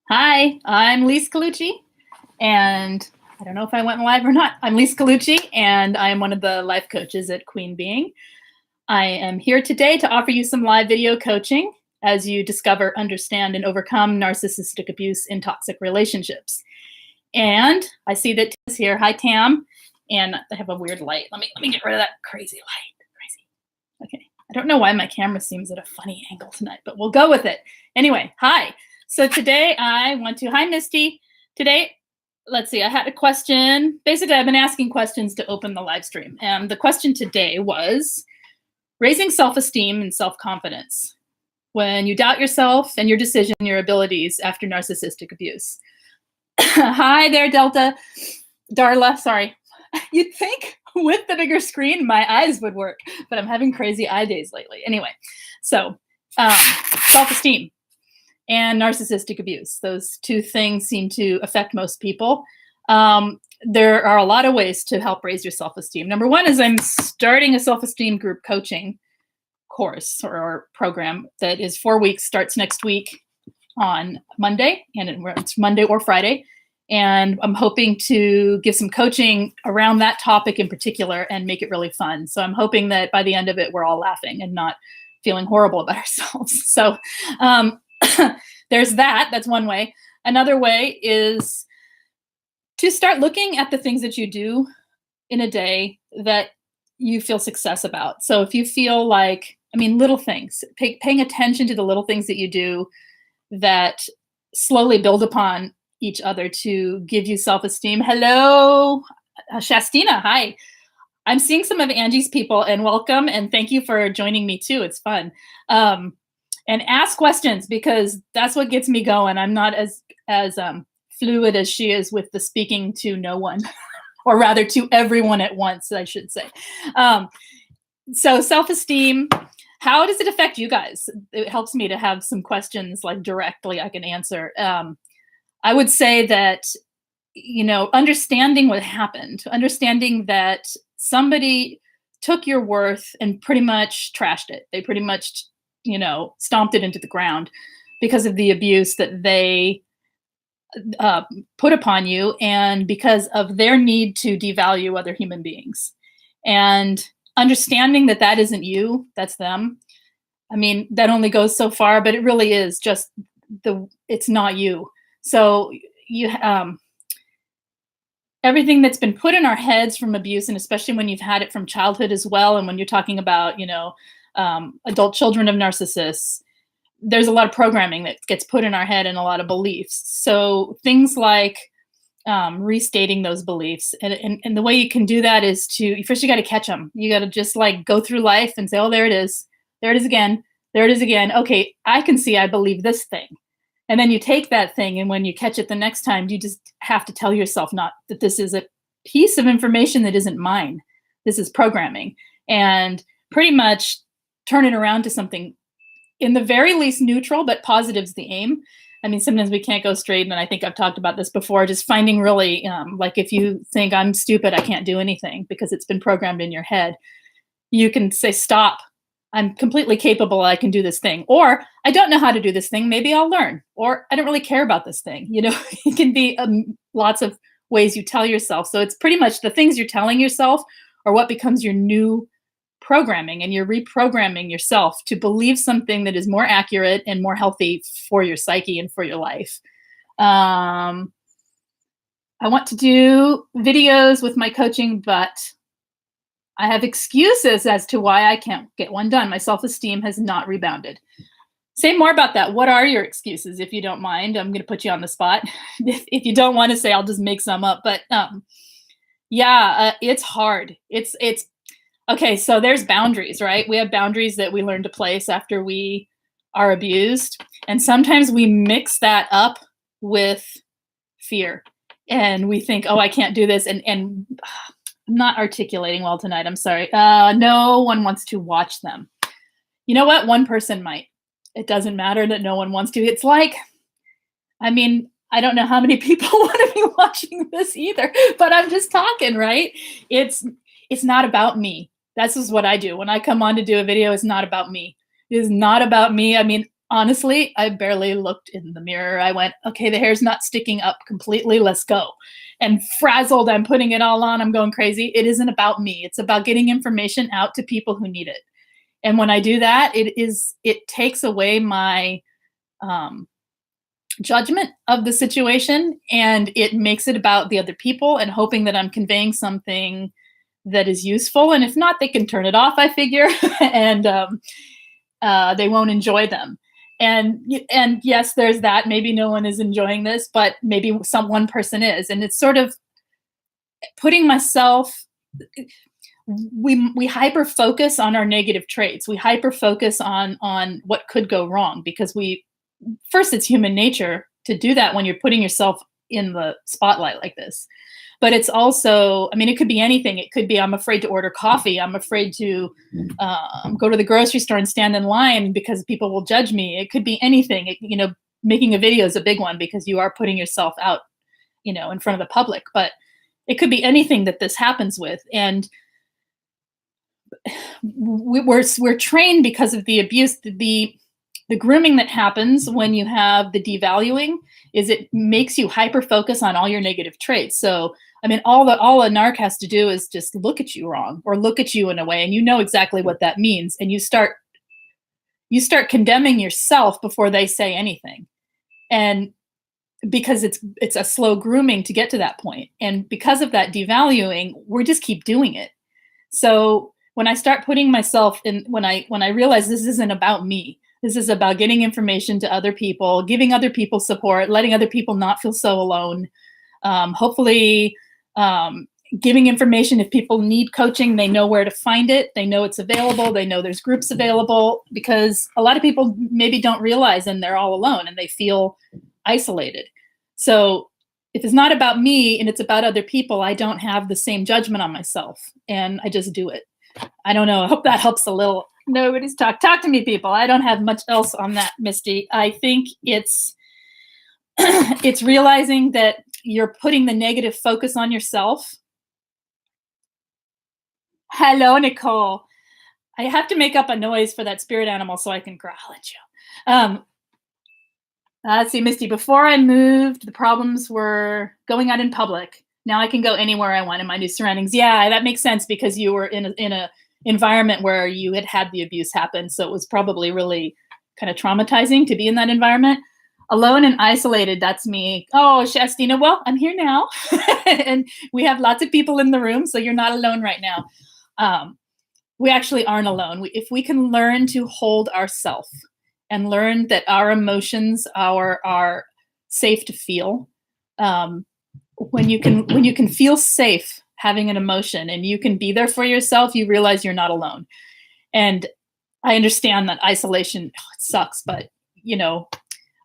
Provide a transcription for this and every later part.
Hi, I'm Lise Colucci, and I don't know if I went live or not. I'm Lise Colucci, and I am one of the life coaches at Queen Being. I am here today to offer you some live video coaching as you discover, understand, and overcome narcissistic abuse in toxic relationships. And I see that Tam's here. Hi, Tam. And I have a weird light. Let me get rid of that crazy light. Crazy. Okay. I don't know why my camera seems at a funny angle tonight, but we'll go with it. Anyway, hi. So today hi, Misty. Today, let's see, I had a question. Basically, I've been asking questions to open the live stream. And the question today was raising self-esteem and self-confidence when you doubt yourself and your decision, your abilities after narcissistic abuse. Hi there, Darla, sorry. You'd think with the bigger screen, my eyes would work, but I'm having crazy eye days lately. Anyway, so self-esteem and narcissistic abuse. Those two things seem to affect most people. There are a lot of ways to help raise your self-esteem. Number one is I'm starting a self-esteem group coaching course or program that is 4 weeks, starts next week on Monday, and it's Monday or Friday. And I'm hoping to give some coaching around that topic in particular and make it really fun. So I'm hoping that by the end of it, we're all laughing and not feeling horrible about ourselves. So there's that. That's one way. Another way is to start looking at the things that you do in a day that you feel success about. So if you feel like, little things, paying attention to the little things that you do that slowly build upon each other to give you self-esteem. Hello, Shastina. Hi. I'm seeing some of Angie's people, and welcome, and thank you for joining me too. It's fun. And ask questions, because that's what gets me going. I'm not as fluid as she is with the speaking to no one, or rather to everyone at once, I should say. So self-esteem, how does it affect you guys? It helps me to have some questions like directly I can answer. I would say that, understanding what happened, understanding that somebody took your worth and pretty much trashed it. They pretty much, stomped it into the ground because of the abuse that they put upon you and because of their need to devalue other human beings. And understanding that that isn't you, that's them. That only goes so far, but it really is just it's not you. So you everything that's been put in our heads from abuse, and especially when you've had it from childhood as well, and when you're talking about, adult children of narcissists, there's a lot of programming that gets put in our head and a lot of beliefs. So things like restating those beliefs. And the way you can do that is first you got to catch them. You got to just like go through life and say, oh, there it is. There it is again. There it is again. Okay, I can see I believe this thing. And then you take that thing, and when you catch it the next time, you just have to tell yourself not that this is a piece of information that isn't mine. This is programming. And pretty much turn it around to something in the very least neutral, but positive's the aim. Sometimes we can't go straight, and I think I've talked about this before, just finding really, like if you think I'm stupid, I can't do anything because it's been programmed in your head, you can say, stop. I'm completely capable. I can do this thing. Or I don't know how to do this thing. Maybe I'll learn. Or I don't really care about this thing. It can be lots of ways you tell yourself. So it's pretty much the things you're telling yourself are what becomes your new programming, and you're reprogramming yourself to believe something that is more accurate and more healthy for your psyche and for your life. I want to do videos with my coaching, but I have excuses as to why I can't get one done. My self-esteem has not rebounded. Say more about that. What are your excuses, if you don't mind? I'm going to put you on the spot. If you don't want to say, I'll just make some up. But it's hard. It's okay. So there's boundaries, right? We have boundaries that we learn to place after we are abused. And sometimes we mix that up with fear. And we think, oh, I can't do this. And I'm not articulating well tonight. I'm sorry. No one wants to watch them. You know what? One person might. It doesn't matter that no one wants to. It's like, I don't know how many people want to be watching this either, but I'm just talking, right? It's not about me. That's just what I do. When I come on to do a video, it's not about me. It is not about me. Honestly, I barely looked in the mirror. I went, okay, the hair's not sticking up completely. Let's go. And frazzled, I'm putting it all on. I'm going crazy. It isn't about me. It's about getting information out to people who need it. And when I do that, it takes away my um, judgment of the situation, and it makes it about the other people and hoping that I'm conveying something that is useful. And if not, they can turn it off, I figure, and they won't enjoy them. And yes, there's that. Maybe no one is enjoying this, but maybe one person is. And it's sort of putting myself. We hyper focus on our negative traits. We hyper focus on what could go wrong because first, it's human nature to do that when you're putting yourself in the spotlight like this. But it's also, I mean, it could be anything. It could be, I'm afraid to order coffee. I'm afraid to go to the grocery store and stand in line because people will judge me. It could be anything. Making a video is a big one because you are putting yourself out, in front of the public. But it could be anything that this happens with. And we're trained because of the abuse, the grooming that happens when you have the devaluing is it makes you hyper focus on all your negative traits. So, I mean, all a narc has to do is just look at you wrong or look at you in a way, and you know exactly what that means. And you start condemning yourself before they say anything. And because it's a slow grooming to get to that point. And because of that devaluing, we just keep doing it. So when I start putting myself in, when I realize this isn't about me, this is about getting information to other people, giving other people support, letting other people not feel so alone. Hopefully, giving information if people need coaching, they know where to find it. They know it's available. They know there's groups available, because a lot of people maybe don't realize and they're all alone and they feel isolated. So if it's not about me and it's about other people, I don't have the same judgment on myself and I just do it. I don't know. I hope that helps a little. Nobody's talk to me, people. I don't have much else on that, Misty. I think it's realizing that you're putting the negative focus on yourself. Hello, Nicole. I have to make up a noise for that spirit animal so I can growl at you. Let's see, Misty. Before I moved, the problems were going out in public. Now I can go anywhere I want in my new surroundings. Yeah, that makes sense because you were in a environment where you had the abuse happen. So it was probably really kind of traumatizing to be in that environment. Alone and isolated, that's me. Oh, Shastina, well, I'm here now. And we have lots of people in the room, so you're not alone right now. We actually aren't alone. If we can learn to hold ourselves and learn that our emotions are safe to feel, when you can feel safe having an emotion and you can be there for yourself, you realize you're not alone. And I understand that isolation, it sucks, but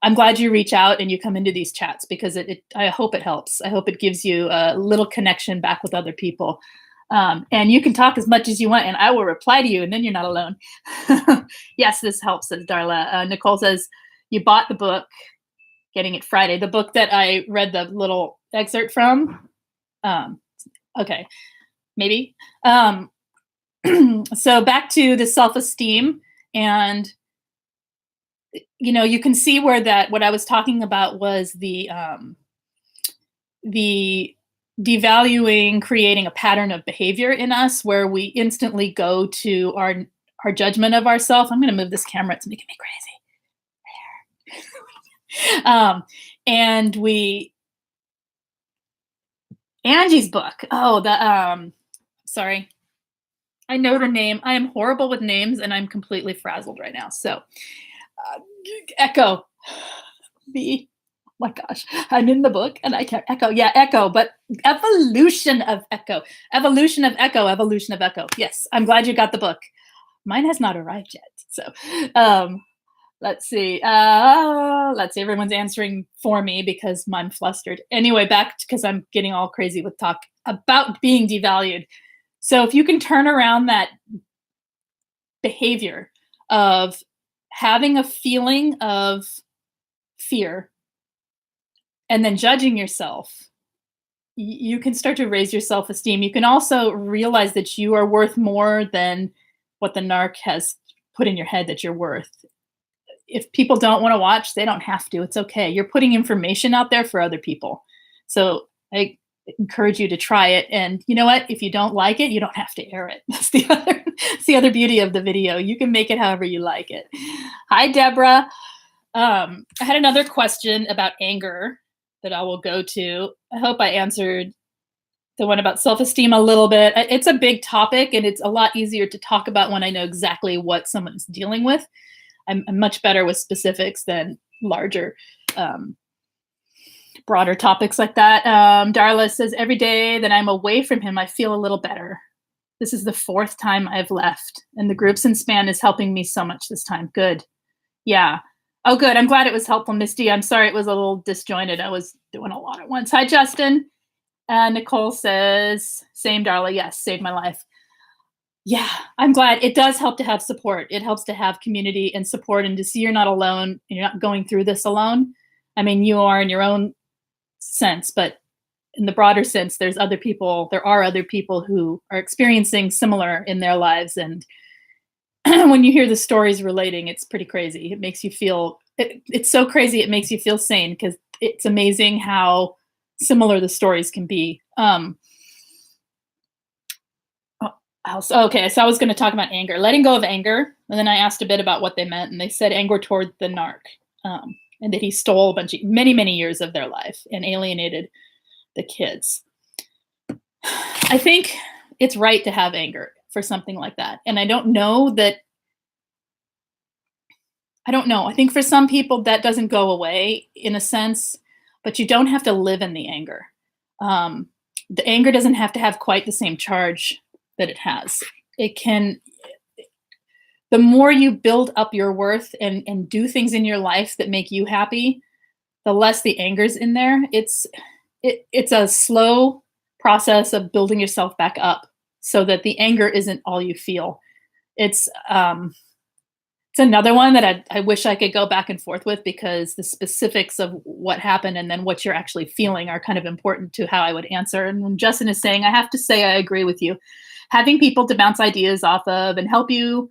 I'm glad you reach out and you come into these chats because I hope it helps. I hope it gives you a little connection back with other people. And you can talk as much as you want and I will reply to you and then you're not alone. Yes, this helps, says Darla. Nicole says, you bought the book, Getting It Friday, the book that I read the little excerpt from. Okay, maybe. So back to the self-esteem, and you can see where what I was talking about was the devaluing, creating a pattern of behavior in us where we instantly go to our judgment of ourselves. I'm going to move this camera; it's making me crazy. And Angie's book. Oh, sorry. I know her name. I am horrible with names and I'm completely frazzled right now. So, Echo. Oh my gosh, I'm in the book and I can't Echo. Yeah, Echo, but evolution of Echo. Evolution of Echo. Evolution of Echo. Yes, I'm glad you got the book. Mine has not arrived yet. So, let's see. Everyone's answering for me because I'm flustered. Anyway, back because I'm getting all crazy with talk about being devalued. So if you can turn around that behavior of having a feeling of fear and then judging yourself, you can start to raise your self-esteem. You can also realize that you are worth more than what the narc has put in your head that you're worth. if people don't want to watch, they don't have to. It's okay. You're putting information out there for other people. So I encourage you to try it. And you know what? If you don't like it, you don't have to air it. That's the other beauty of the video. You can make it however you like it. Hi, Deborah. I had another question about anger that I will go to. I hope I answered the one about self-esteem a little bit. It's a big topic, and it's a lot easier to talk about when I know exactly what someone's dealing with. I'm much better with specifics than larger, broader topics like that. Darla says, every day that I'm away from him, I feel a little better. This is the 4th time I've left, and the groups and span is helping me so much this time. Good. Yeah. Oh, good. I'm glad it was helpful, Misty. I'm sorry it was a little disjointed. I was doing a lot at once. Hi, Justin. Nicole says, same, Darla. Yes, saved my life. Yeah, I'm glad. It does help to have support. It helps to have community and support, and to see you're not alone. You're not going through this alone. I mean, you are in your own sense, but in the broader sense, there are other people who are experiencing similar in their lives. And when you hear the stories relating, it's pretty crazy. It makes you feel, it's so crazy. It makes you feel sane, because it's amazing how similar the stories can be. Okay, so I was going to talk about anger, letting go of anger. And then I asked a bit about what they meant. And they said anger toward the narc, and that he stole many, many years of their life and alienated the kids. I think it's right to have anger for something like that. And I don't know. I think for some people that doesn't go away in a sense, but you don't have to live in the anger. The anger doesn't have to have quite the same charge that it has. It can, the more you build up your worth and do things in your life that make you happy, the less the anger's in there. It's a slow process of building yourself back up so that the anger isn't all you feel. It's another one that I wish I could go back and forth with, because the specifics of what happened and then what you're actually feeling are kind of important to how I would answer. And when Justin is saying, I have to say I agree with you. Having people to bounce ideas off of and help you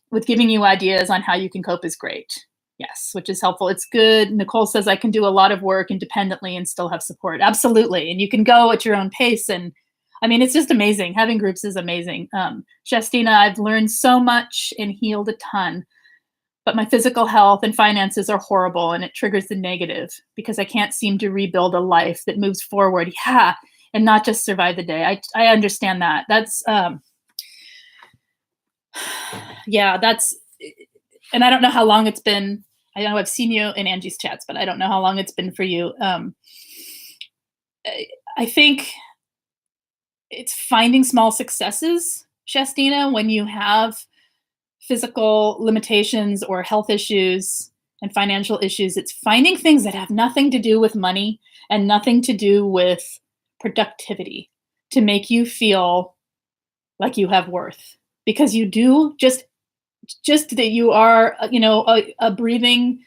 with giving you ideas on how you can cope is great. Yes, which is helpful. It's good. Nicole says, I can do a lot of work independently and still have support. Absolutely. And you can go at your own pace. And I mean, it's just amazing. Having groups is amazing. Justina, I've learned so much and healed a ton, but my physical health and finances are horrible, and it triggers the negative because I can't seem to rebuild a life that moves forward. Yeah. And not just survive the day. I understand that. That's, yeah, that's, and I don't know how long it's been. I know I've seen you in Angie's chats, but I don't know how long it's been for you. I think it's finding small successes, Shastina, when you have physical limitations or health issues and financial issues. It's finding things that have nothing to do with money and nothing to do with productivity to make you feel like you have worth, because you do. Just that you are, a breathing,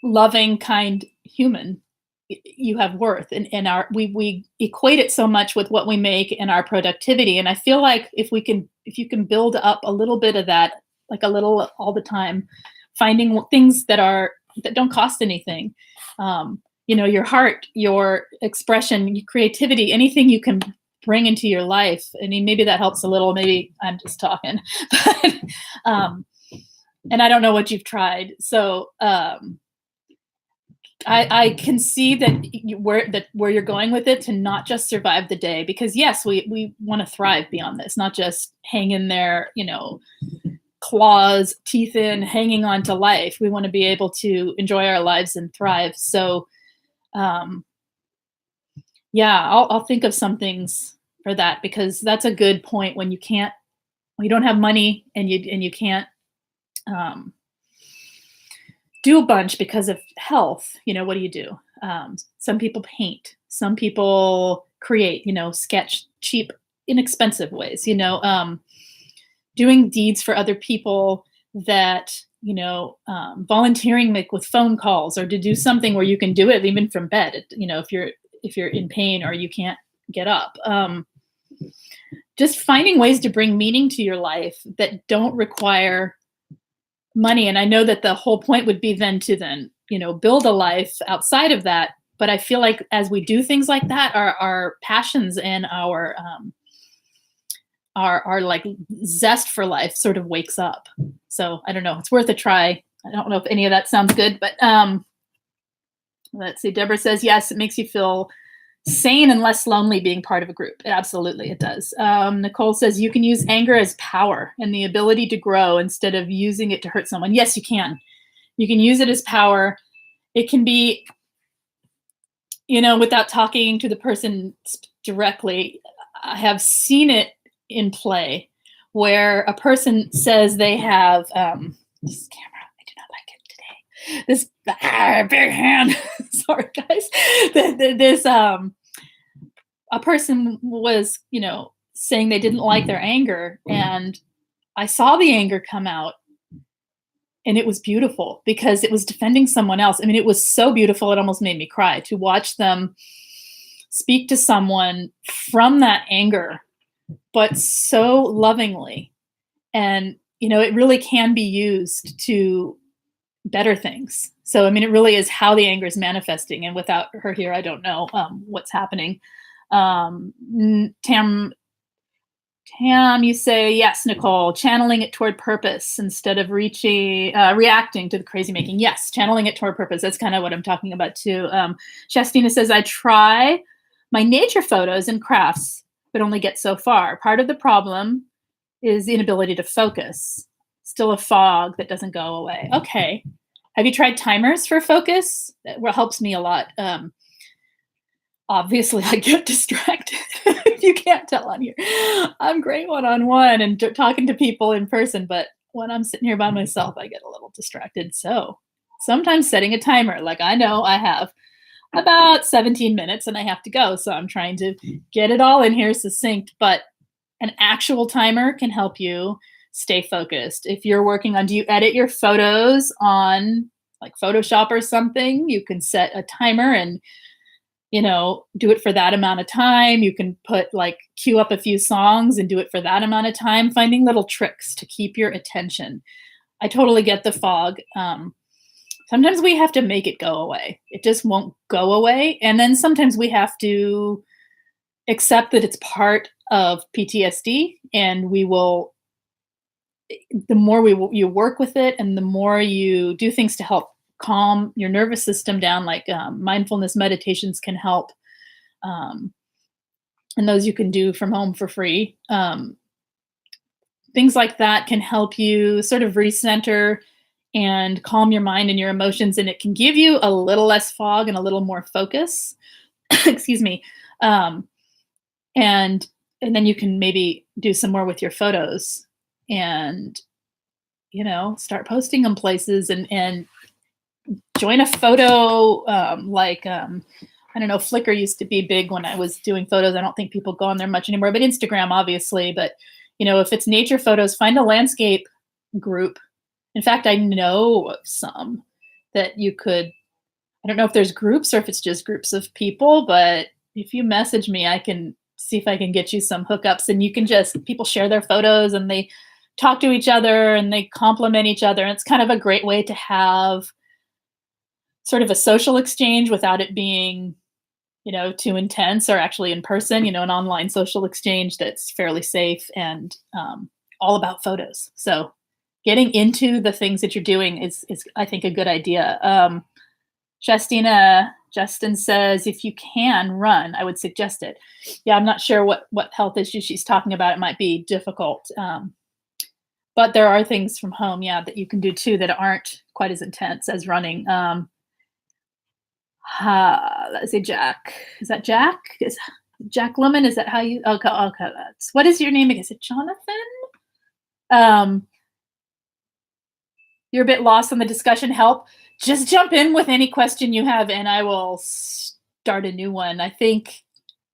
loving, kind human. You have worth, and we equate it so much with what we make and our productivity. And I feel like if you can build up a little bit of that, like a little all the time, finding things that don't cost anything. Your heart, your expression, your creativity, anything you can bring into your life. I mean, maybe that helps a little. Maybe I'm just talking, but, and I don't know what you've tried. So I can see that where you're going with it, to not just survive the day, because yes, we want to thrive beyond this, not just hang in there, claws, teeth in, hanging on to life. We want to be able to enjoy our lives and thrive. So I'll think of some things for that, because that's a good point. When you don't have money and you can't do a bunch because of health, what do you do? Some people paint, some people create, sketch, cheap, inexpensive ways, doing deeds for other people, that volunteering with phone calls, or to do something where you can do it even from bed, if you're in pain or you can't get up. Just finding ways to bring meaning to your life that don't require money. And I know that the whole point would be then to build a life outside of that. But I feel like as we do things like that, our passions and our like zest for life sort of wakes up. So I don't know. It's worth a try. I don't know if any of that sounds good, but let's see. Deborah says, yes, it makes you feel sane and less lonely being part of a group. Absolutely, it does. Nicole says, you can use anger as power and the ability to grow instead of using it to hurt someone. Yes, you can. You can use it as power. It can be, without talking to the person directly, I have seen it in play where a person says they have this camera, I do not like it today, this big hand. Sorry guys. This a person was saying they didn't like their anger, and I saw the anger come out, and it was beautiful because it was defending someone else. I mean, it was so beautiful it almost made me cry to watch them speak to someone from that anger, but so lovingly. And, it really can be used to better things. So, I mean, it really is how the anger is manifesting. And without her here, I don't know what's happening. Tam, you say, yes, Nicole, channeling it toward purpose instead of reacting to the crazy making. Yes, channeling it toward purpose. That's kind of what I'm talking about too. Shastina says, I try my nature photos and crafts, but only get so far. Part of the problem is the inability to focus. Still a fog that doesn't go away. Okay. Have you tried timers for focus? That helps me a lot. Obviously, I get distracted. If you can't tell on here, I'm great one-on-one and talking to people in person, but when I'm sitting here by myself, I get a little distracted. So sometimes setting a timer, like I know I have about 17 minutes and I have to go. So I'm trying to get it all in here succinct, but an actual timer can help you stay focused. If you're working on, do you edit your photos on like Photoshop or something? You can set a timer and, do it for that amount of time. You can queue up a few songs and do it for that amount of time, finding little tricks to keep your attention. I totally get the fog. Sometimes we have to make it go away. It just won't go away. And then sometimes we have to accept that it's part of PTSD, and the more you work with it and the more you do things to help calm your nervous system down, like mindfulness meditations can help. And those you can do from home for free. Things like that can help you sort of recenter and calm your mind and your emotions, and it can give you a little less fog and a little more focus. Excuse me. And then you can maybe do some more with your photos and, start posting them places and join a photo. I don't know, Flickr used to be big when I was doing photos. I don't think people go on there much anymore, but Instagram, obviously. But, if it's nature photos, find a landscape group. In fact, I know of some that you could, I don't know if there's groups or if it's just groups of people, but if you message me, I can see if I can get you some hookups, and you can people share their photos and they talk to each other and they compliment each other. And it's kind of a great way to have sort of a social exchange without it being, too intense, or actually in person, an online social exchange that's fairly safe and all about photos. So getting into the things that you're doing is I think, a good idea. Justin says, if you can run, I would suggest it. Yeah, I'm not sure what health issue she's talking about. It might be difficult. But there are things from home, that you can do too that aren't quite as intense as running. Let's say Jack. Is that Jack? Is Jack Lemon? Is that how you? Okay. What is your name again? Is it Jonathan? You're a bit lost on the discussion. Help. Just jump in with any question you have, and I will start a new one. I think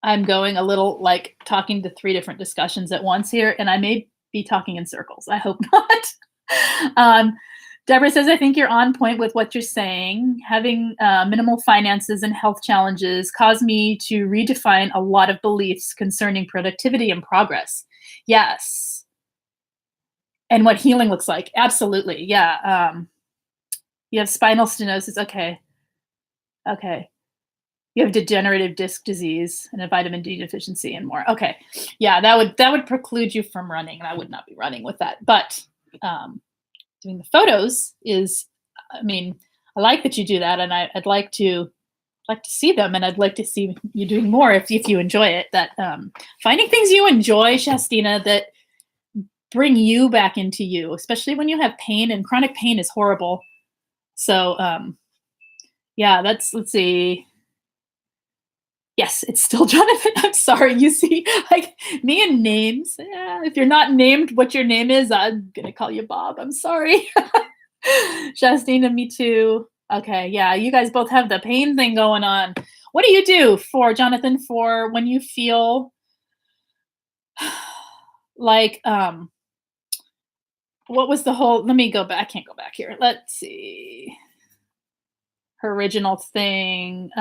I'm going a little like talking to 3 different discussions at once here, and I may be talking in circles. I hope not. Deborah says, I think you're on point with what you're saying. Having minimal finances and health challenges caused me to redefine a lot of beliefs concerning productivity and progress. Yes. And what healing looks like. Absolutely. Yeah. You have spinal stenosis. Okay. Okay. You have degenerative disc disease and a vitamin D deficiency and more. Okay. Yeah, that would preclude you from running, and I would not be running with that. But um, doing the photos is, I mean, I like that you do that, and I'd like to see them, and I'd like to see you doing more if you enjoy it. That finding things you enjoy, Shastina, that bring you back into you, especially when you have pain, and chronic pain is horrible. So yeah, let's see. Yes, it's still Jonathan. I'm sorry. You see, like me and names. Yeah, if you're not named what your name is, I'm gonna call you Bob. I'm sorry. Justina, me too. Okay, yeah, you guys both have the pain thing going on. What do you do for Jonathan for when you feel like what was the whole let me go back. I can't go back here. Let's see. Her original thing.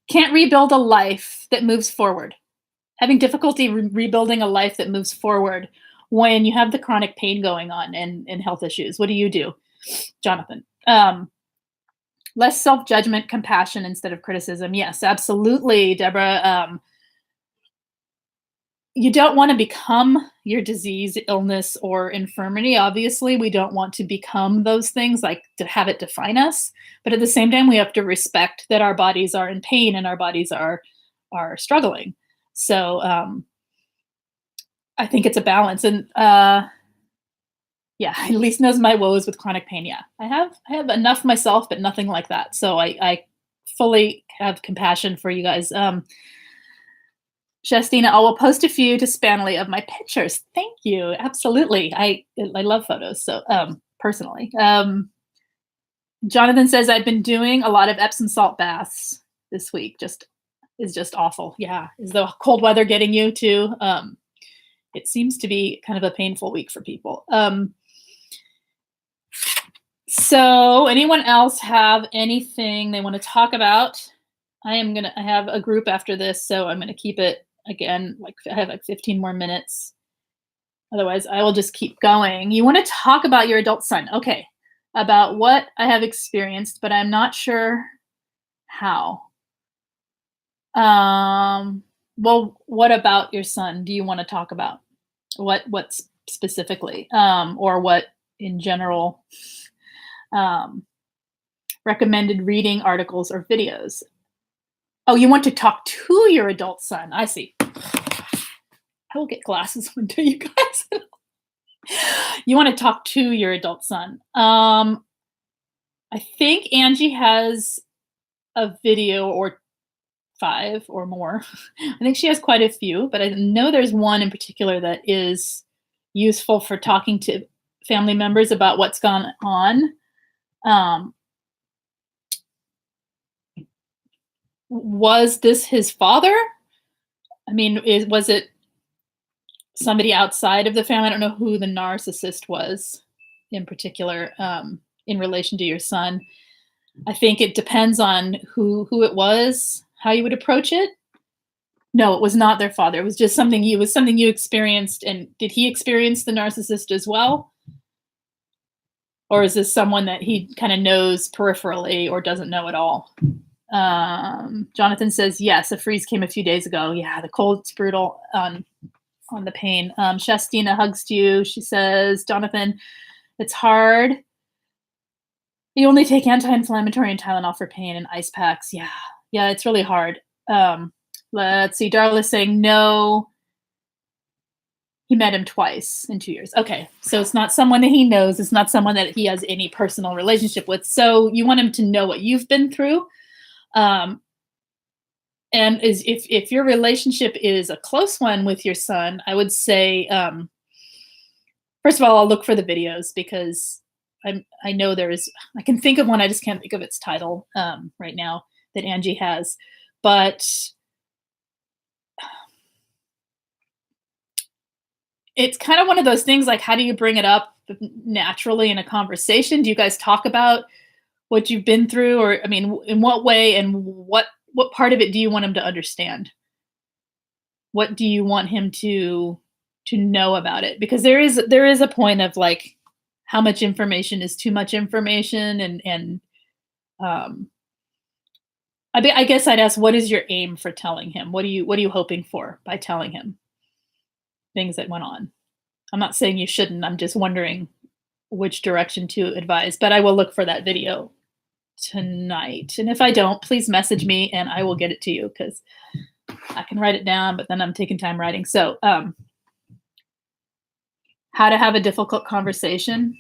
Can't rebuild a life that moves forward. Having difficulty rebuilding a life that moves forward when you have the chronic pain going on and health issues. What do you do, Jonathan? Less self-judgment, compassion instead of criticism. Yes, absolutely, Deborah. You don't want to become your disease, illness, or infirmity. Obviously, we don't want to become those things, like to have it define us. But at the same time, we have to respect that our bodies are in pain and our bodies are struggling. So I think it's a balance. And yeah, Elise knows my woes with chronic pain. Yeah, I have enough myself, but nothing like that. So I fully have compassion for you guys. Justina, I will post a few to Spanley of my pictures. Thank you. Absolutely. I love photos. So personally. Jonathan says I've been doing a lot of Epsom salt baths this week. Is just awful. Yeah. Is the cold weather getting you too? It seems to be kind of a painful week for people. So anyone else have anything they want to talk about? I have a group after this, so I'm gonna keep it again, like I have like 15 more minutes. Otherwise, I will just keep going. You want to talk about your adult son. Okay. About what I have experienced, but I'm not sure how. Well, what about your son do you want to talk about? What specifically? Or what in general? Recommended reading articles or videos. Oh, you want to talk to your adult son. I see. I will get glasses one day, you guys. You want to talk to your adult son. I think Angie has a video or 5 or more. I think she has quite a few, but I know there's one in particular that is useful for talking to family members about what's gone on. Was this his father? I mean, was it somebody outside of the family? I don't know who the narcissist was in particular in relation to your son. I think it depends on who it was, how you would approach it. No, it was not their father. It was just something you experienced. And did he experience the narcissist as well? Or is this someone that he kind of knows peripherally or doesn't know at all? Jonathan says, yes, a freeze came a few days ago. Yeah, the cold's brutal on the pain. Shastina hugs to you. She says, Jonathan, it's hard. You only take anti-inflammatory and Tylenol for pain and ice packs. Yeah, it's really hard. Let's see. Darla's saying no. He met him twice in 2 years. Okay, so it's not someone that he knows. It's not someone that he has any personal relationship with. So you want him to know what you've been through. And if your relationship is a close one with your son, I would say, first of all, I'll look for the videos because I know I can think of one. I just can't think of its title right now that Angie has, but it's kind of one of those things like, how do you bring it up naturally in a conversation? Do you guys talk about what you've been through? Or, I mean, in what way and what part of it do you want him to understand? What do you want him to know about it, because there is a point of like how much information is too much information, and um I guess I'd ask, what is your aim for telling him? What are you hoping for by telling him things that went on? I'm not saying you shouldn't. I'm just wondering which direction to advise, but I will look for that video tonight. And if I don't, please message me and I will get it to you, because I can write it down, but then I'm taking time writing. So, how to have a difficult conversation.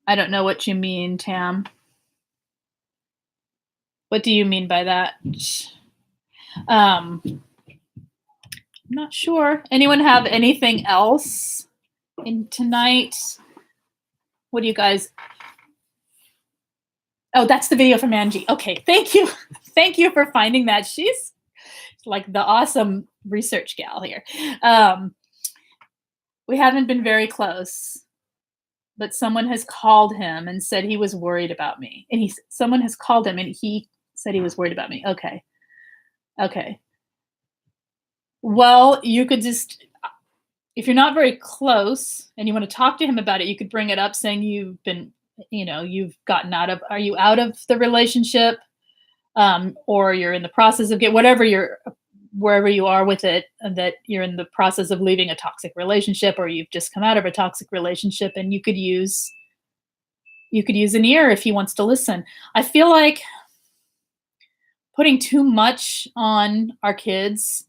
I don't know what you mean, Tam. What do you mean by that? I'm not sure. Anyone have anything else in tonight? What do you guys? Oh, that's the video from Angie. Okay, thank you. Thank you for finding that. She's like the awesome research gal here. We haven't been very close, but someone has called him and said he was worried about me. And someone has called him and he said he was worried about me. Okay. Okay. Well, you could just, if you're not very close and you want to talk to him about it, you could bring it up saying you've been, you've gotten are you out of the relationship? Or you're in the process of wherever you are with it, and that you're in the process of leaving a toxic relationship, or you've just come out of a toxic relationship, and you could use an ear if he wants to listen. I feel like putting too much on our kids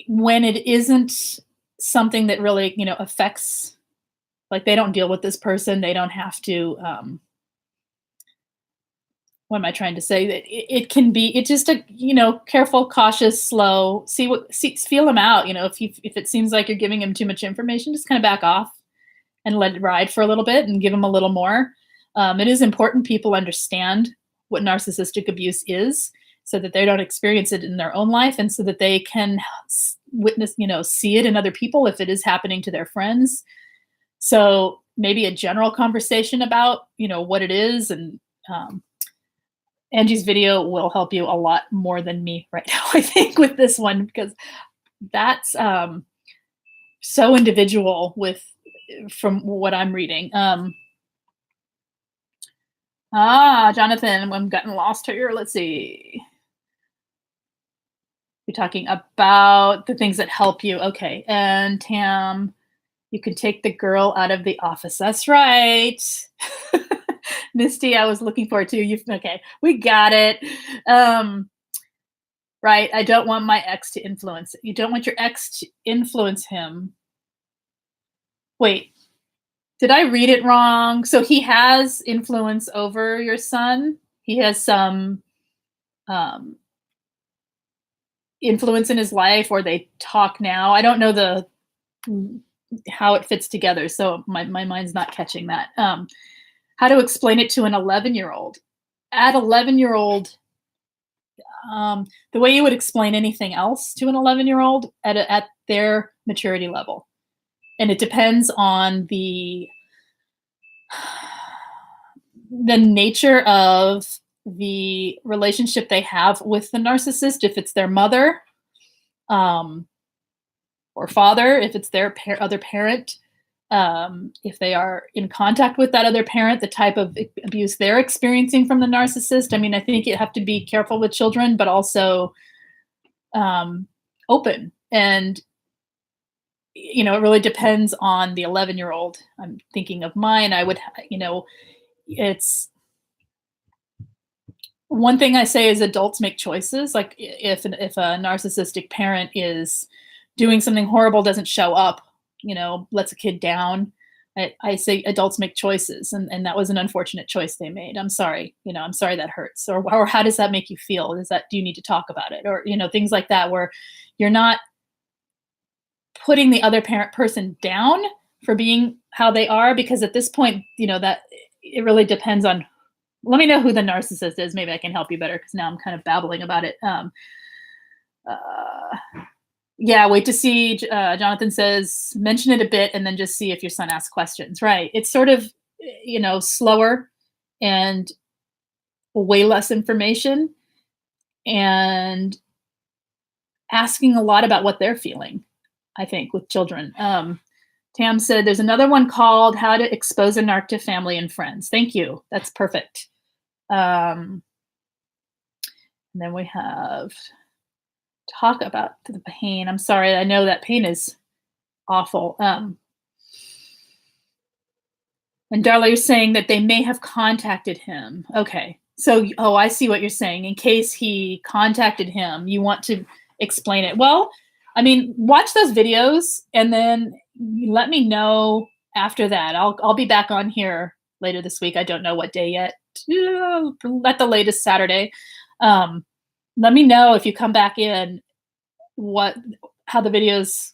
when it isn't something that really, affects, like they don't deal with this person, they don't have to, what am I trying to say? That it can be, it's just a, careful, cautious, slow, feel him out. If it seems like you're giving him too much information, just kind of back off and let it ride for a little bit and give him a little more. It is important people understand what narcissistic abuse is, so that they don't experience it in their own life, and so that they can witness, see it in other people if it is happening to their friends. So maybe a general conversation about, what it is. And Angie's video will help you a lot more than me right now, I think, with this one, because that's so individual from what I'm reading. Jonathan, I'm getting lost here. Let's see. You're talking about the things that help you. Okay. And Tam, you can take the girl out of the office. That's right. Misty, I was looking forward to. Okay, we got it. Right. I don't want my ex to influence it. You don't want your ex to influence him. Wait, did I read it wrong? So he has influence over your son. He has some influence in his life, or they talk now. I don't know how it fits together, so my mind's not catching that. How to explain it to an 11-year-old. At 11-year-old, the way you would explain anything else to an 11-year-old at their maturity level. And it depends on the nature of the relationship they have with the narcissist. If it's their mother or father, if it's their other parent, if they are in contact with that other parent, the type of abuse they're experiencing from the narcissist. I mean, I think you have to be careful with children, but also open. And, it really depends on the 11-year-old. I'm thinking of mine. I would, it's one thing I say is adults make choices. Like if a narcissistic parent is doing something horrible, doesn't show up, lets a kid down, I say adults make choices, and that was an unfortunate choice they made. I'm sorry, I'm sorry that hurts. Or how does that make you feel? Do you need to talk about it? Or, things like that, where you're not putting the other person down for being how they are, because at this point, that it really depends on, let me know who the narcissist is. Maybe I can help you better, because now I'm kind of babbling about it. Yeah, wait to see. Jonathan says, mention it a bit and then just see if your son asks questions. Right. It's sort of, slower and way less information. And asking a lot about what they're feeling, I think, with children. Tam said, there's another one called How to Expose a Narc to Family and Friends. Thank you. That's perfect. And then we have talk about the pain. I'm sorry. I know that pain is awful. And Darla, you're saying that they may have contacted him. Okay. So, I see what you're saying. In case he contacted him, you want to explain it. Well, I mean, watch those videos and then let me know after that. I'll be back on here later this week. I don't know what day yet. At the latest Saturday. Let me know if you come back in how the videos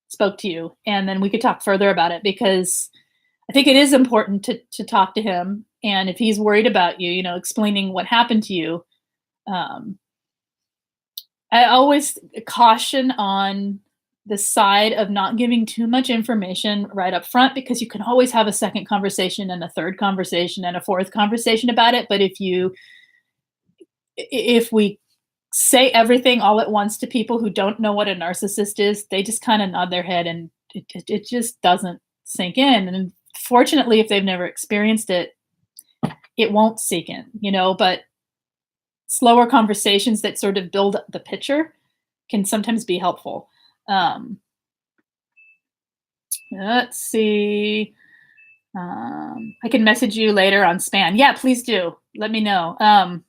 spoke to you, and then we could talk further about it, because I think it is important to talk to him. And if he's worried about you, explaining what happened to you, I always caution on the side of not giving too much information right up front, because you can always have a second conversation and a third conversation and a fourth conversation about it. But if we say everything all at once to people who don't know what a narcissist is, they just kind of nod their head, and it just doesn't sink in. And fortunately, if they've never experienced it, it won't sink in, but slower conversations that sort of build up the picture can sometimes be helpful. Let's see. I can message you later on SPAN. Yeah, please do. Let me know.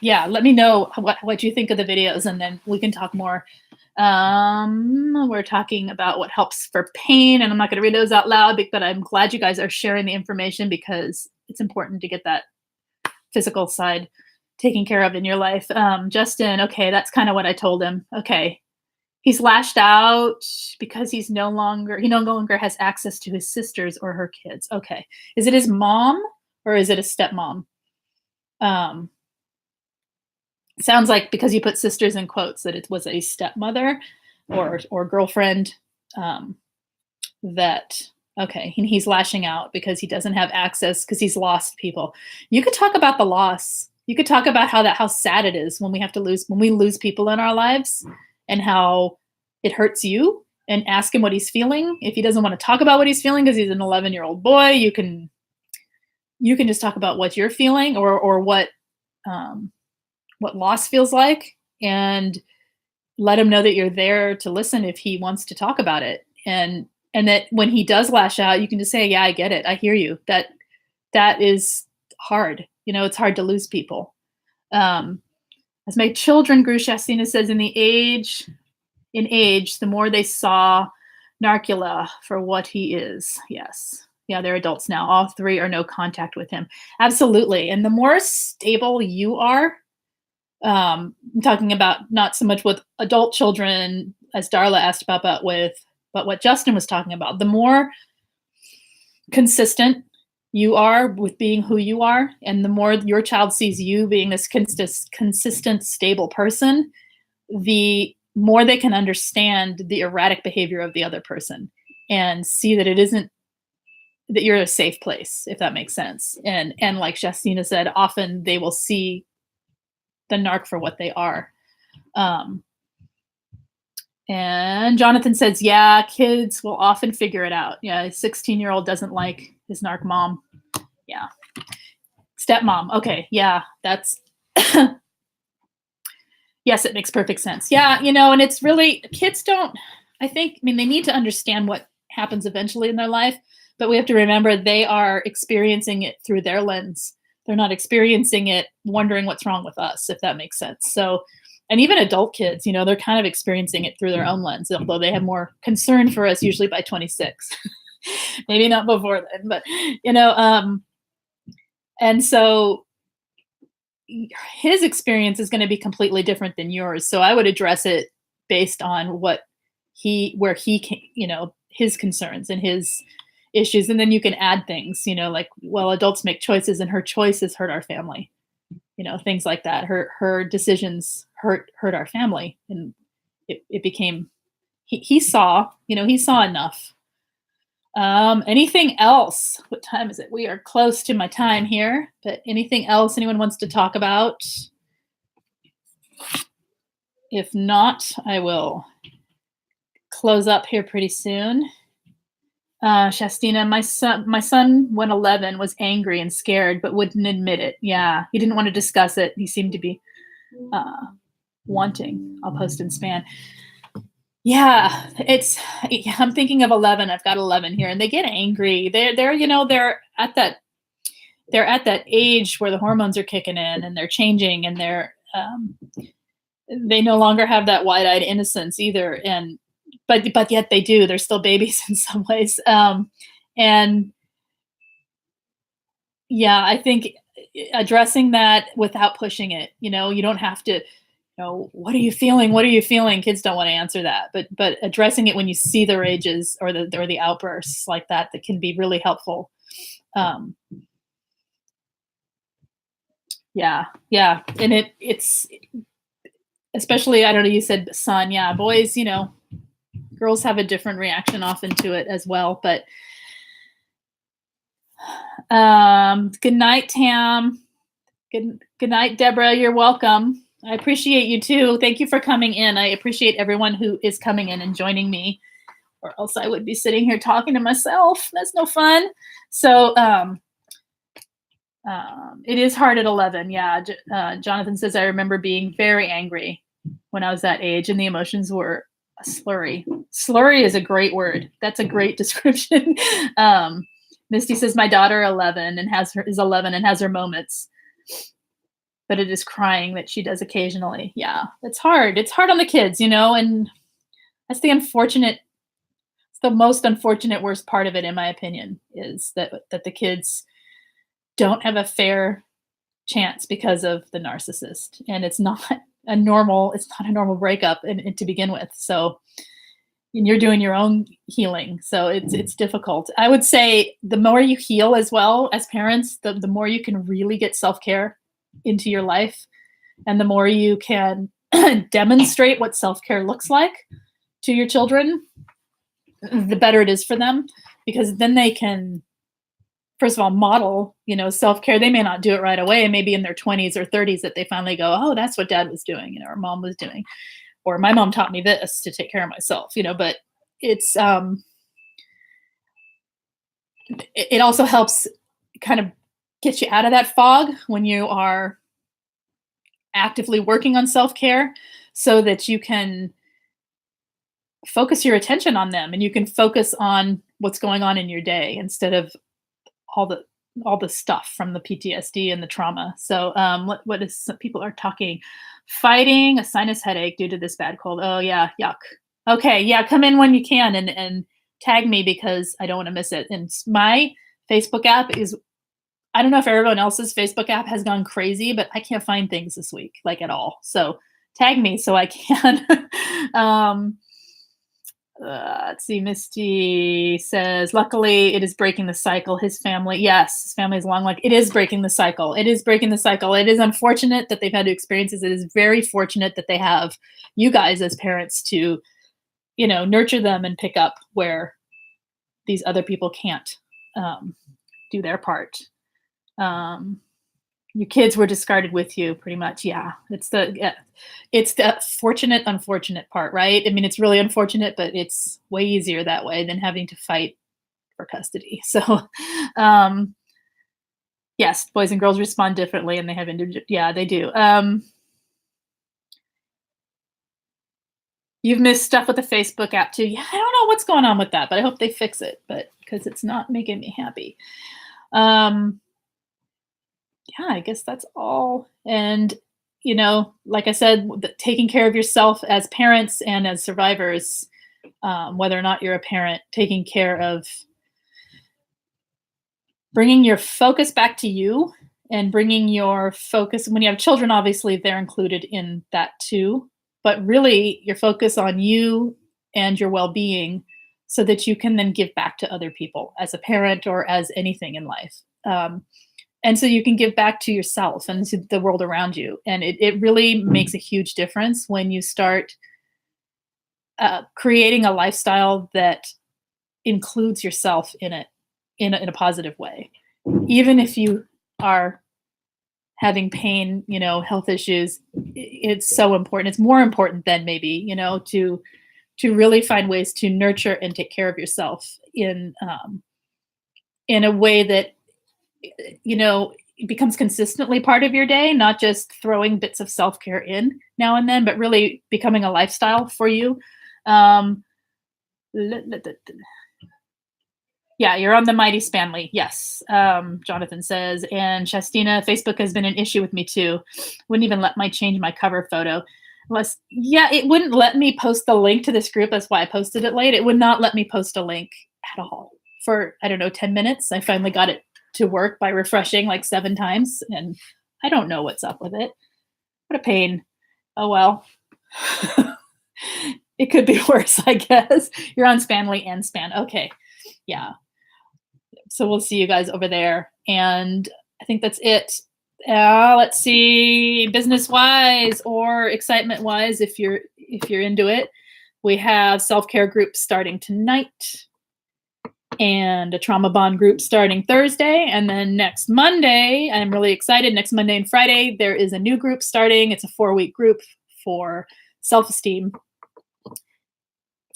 Yeah, let me know what you think of the videos, and then we can talk more. We're talking about what helps for pain, and I'm not going to read those out loud, but I'm glad you guys are sharing the information, because it's important to get that physical side taken care of in your life. Justin, okay, that's kind of what I told him. Okay. He's lashed out because he no longer has access to his sisters or her kids. Okay. Is it his mom or is it a stepmom? Sounds like, because you put sisters in quotes, that it was a stepmother or girlfriend. Okay, he's lashing out because he doesn't have access, because he's lost people. You could talk about the loss. You could talk about how sad it is when we lose people in our lives, and how it hurts you, and ask him what he's feeling. If he doesn't want to talk about what he's feeling because he's an 11-year-old boy, you can just talk about what you're feeling, or what loss feels like, and let him know that you're there to listen if he wants to talk about it. And that when he does lash out, you can just say, yeah, I get it. I hear you. That is hard. It's hard to lose people. As my children grew, Shastina says, in age, the more they saw Narcula for what he is. Yes. Yeah, they're adults now. All three are no contact with him. Absolutely. And the more stable you are, I'm talking about not so much with adult children, as Darla asked about, but what Justin was talking about, the more consistent you are with being who you are, and the more your child sees you being this consistent, stable person, the more they can understand the erratic behavior of the other person, and see that that you're a safe place, if that makes sense. And like Justina said, often they will see the narc for what they are. And Jonathan says, yeah, kids will often figure it out. Yeah, a 16-year-old doesn't like his narc mom. Yeah. Stepmom. Okay. Yeah, that's yes, it makes perfect sense. Yeah, and it's really, kids they need to understand what happens eventually in their life, but we have to remember they are experiencing it through their lens. They're not experiencing it wondering what's wrong with us, if that makes sense. So, and even adult kids, they're kind of experiencing it through their own lens, although they have more concern for us usually by 26. Maybe not before then, but, and so his experience is going to be completely different than yours. So I would address it based on his concerns and his issues. And then you can add things, like, well, adults make choices and her choices hurt our family. Things like that. Her decisions hurt our family. And it became, he saw enough. Anything else? What time is it? We are close to my time here, but anything else anyone wants to talk about? If not, I will close up here pretty soon. Shastina, my son, when 11, was angry and scared, but wouldn't admit it. Yeah, he didn't want to discuss it. He seemed to be uh, wanting. I'll post in span. Yeah, I'm thinking of 11. I've got 11 here, and they get angry. They're at that age where the hormones are kicking in and they're changing, and they no longer have that wide-eyed innocence either. And but yet they do. They're still babies in some ways. And yeah, I think addressing that without pushing it. You don't have to. What are you feeling? What are you feeling? Kids don't want to answer that, but addressing it when you see the rages or the outbursts like that can be really helpful. Um, yeah, yeah, and it's especially, I don't know. You said son, yeah, boys. Girls have a different reaction often to it as well. But good night, Tam. Good night, Deborah. You're welcome. I appreciate you too. Thank you for coming in. I appreciate everyone who is coming in and joining me, or else I would be sitting here talking to myself. That's no fun. So it is hard at 11. Yeah. Jonathan says, I remember being very angry when I was that age, and the emotions were slurry. Slurry is a great word. That's a great description. Misty says, my daughter 11 and is 11 and has her moments, but it is crying that she does occasionally. Yeah, it's hard. It's hard on the kids, and that's the most unfortunate worst part of it, in my opinion, is that the kids don't have a fair chance because of the narcissist, and it's not a normal breakup to begin with. So, and you're doing your own healing, so it's difficult. I would say the more you heal as well as parents, the more you can really get self-care into your life, and the more you can demonstrate what self-care looks like to your children, the better it is for them, because then they can, first of all, model, self-care. They may not do it right away, maybe in their 20s or 30s, that they finally go, oh, that's what dad was doing, or mom was doing, or my mom taught me this to take care of myself, but it's it also helps kind of get you out of that fog when you are actively working on self-care, so that you can focus your attention on them and you can focus on what's going on in your day instead of all the stuff from the PTSD and the trauma. So what is, some people are talking, fighting a sinus headache due to this bad cold. Oh yeah, yuck. Okay, yeah, come in when you can and tag me, because I don't want to miss it. And my Facebook app is, I don't know if everyone else's Facebook app has gone crazy, but I can't find things this week, like at all. So tag me so I can. Let's see. Misty says, luckily it is breaking the cycle. His family is long. Like, it is breaking the cycle. It is breaking the cycle. It is unfortunate that they've had to experience this. It is very fortunate that they have you guys as parents to, nurture them and pick up where these other people can't do their part. Your kids were discarded with you, pretty much. Yeah, it's the fortunate, unfortunate part, right? I mean, it's really unfortunate, but it's way easier that way than having to fight for custody. So, yes, boys and girls respond differently, and they have yeah, they do. You've missed stuff with the Facebook app too. Yeah, I don't know what's going on with that, but I hope they fix it, but because it's not making me happy. Yeah, I guess that's all. And, like I said, taking care of yourself as parents and as survivors, whether or not you're a parent, taking care of bringing your focus back to you, and bringing your focus, when you have children, obviously they're included in that too, but really your focus on you and your well-being, so that you can then give back to other people as a parent or as anything in life. And so you can give back to yourself and to the world around you. And it really makes a huge difference when you start creating a lifestyle that includes yourself in it, in a positive way. Even if you are having pain, health issues, it's so important. It's more important than maybe, to really find ways to nurture and take care of yourself in a way that, it becomes consistently part of your day, not just throwing bits of self-care in now and then, but really becoming a lifestyle for you. Yeah, you're on the mighty Spanley. Yes, Jonathan says. And Shastina, Facebook has been an issue with me too. Wouldn't even let me change my cover photo. It wouldn't let me post the link to this group. That's why I posted it late. It would not let me post a link at all for, I don't know, 10 minutes. I finally got it to work by refreshing like 7 times. And I don't know what's up with it. What a pain. Oh, well. It could be worse, I guess. You're on Spanley and Span. Okay. Yeah. So we'll see you guys over there. And I think that's it. Let's see, business-wise or excitement-wise, if you're into it, we have self-care groups starting tonight and a trauma bond group starting Thursday. And then next Monday, I'm really excited. Next Monday and Friday, there is a new group starting. It's a 4-week group for self-esteem.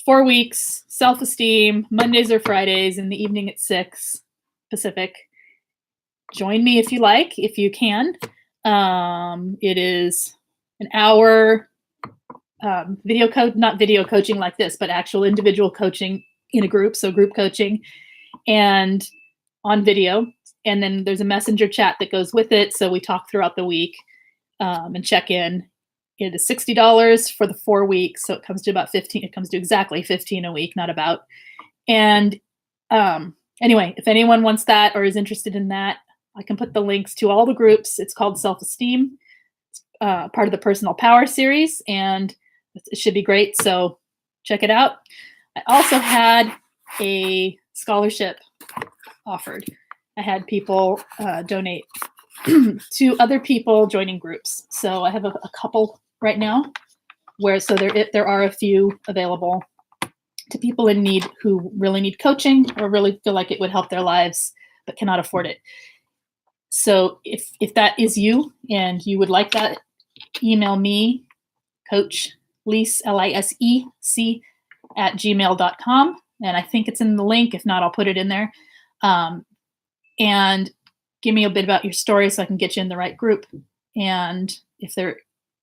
4 weeks, self-esteem, Mondays or Fridays in the evening at 6 Pacific. Join me if you like, if you can. It is an hour not video coaching like this, but actual individual coaching in a group, so group coaching, and on video. And then there's a messenger chat that goes with it, so we talk throughout the week and check in. It is $60 for the 4 weeks, so it comes to about 15. It comes to exactly 15 a week, not about. And anyway, if anyone wants that or is interested in that, I can put the links to all the groups. It's called Self-Esteem. It's part of the Personal Power series, and it should be great. So check it out. I also had a scholarship offered. I had people donate to other people joining groups. So I have a couple right now so there are a few available to people in need who really need coaching or really feel like it would help their lives but cannot afford it. So if that is you and you would like that, email me, Coach Lise, Lisec @gmail.com. And I think it's in the link. If not, I'll put it in there. And give me a bit about your story so I can get you in the right group. And if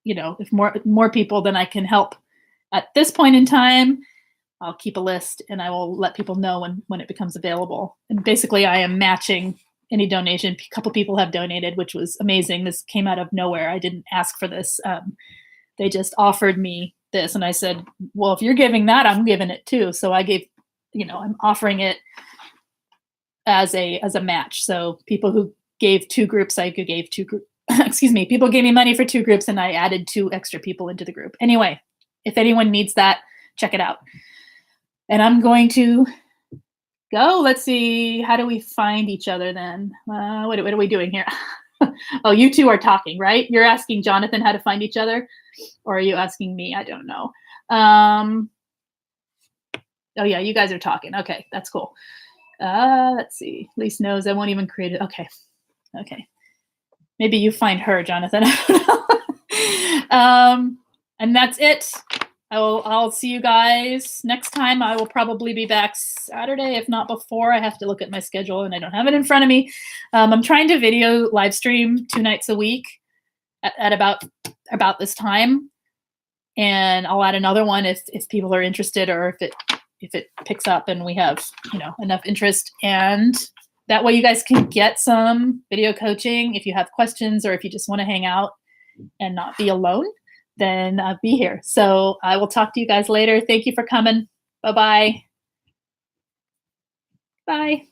if more people than I can help at this point in time, I'll keep a list and I will let people know when it becomes available. And basically I am matching any donation. A couple people have donated, which was amazing. This came out of nowhere. I didn't ask for this. They just offered me this. And I said, well, if you're giving that, I'm giving it too. So I gave, I'm offering it as a match. So people who gave 2 groups, I gave 2 groups. Excuse me. People gave me money for 2 groups and I added 2 extra people into the group. Anyway, if anyone needs that, check it out. And I'm going to go. Let's see. How do we find each other then? What are we doing here? Oh, you two are talking, right? You're asking Jonathan how to find each other? Or are you asking me? I don't know. Oh, yeah, you guys are talking. Okay, that's cool. Let's see. Lise knows I won't even create it. Okay. Maybe you find her, Jonathan. And that's it. I'll see you guys next time. I will probably be back Saturday, if not before. I have to look at my schedule and I don't have it in front of me. I'm trying to video live stream 2 nights a week at about this time. And I'll add another one if people are interested or if it picks up and we have, enough interest. And that way you guys can get some video coaching. If you have questions or if you just want to hang out and not be alone, then be here. So I will talk to you guys later. Thank you for coming. Bye-bye. Bye.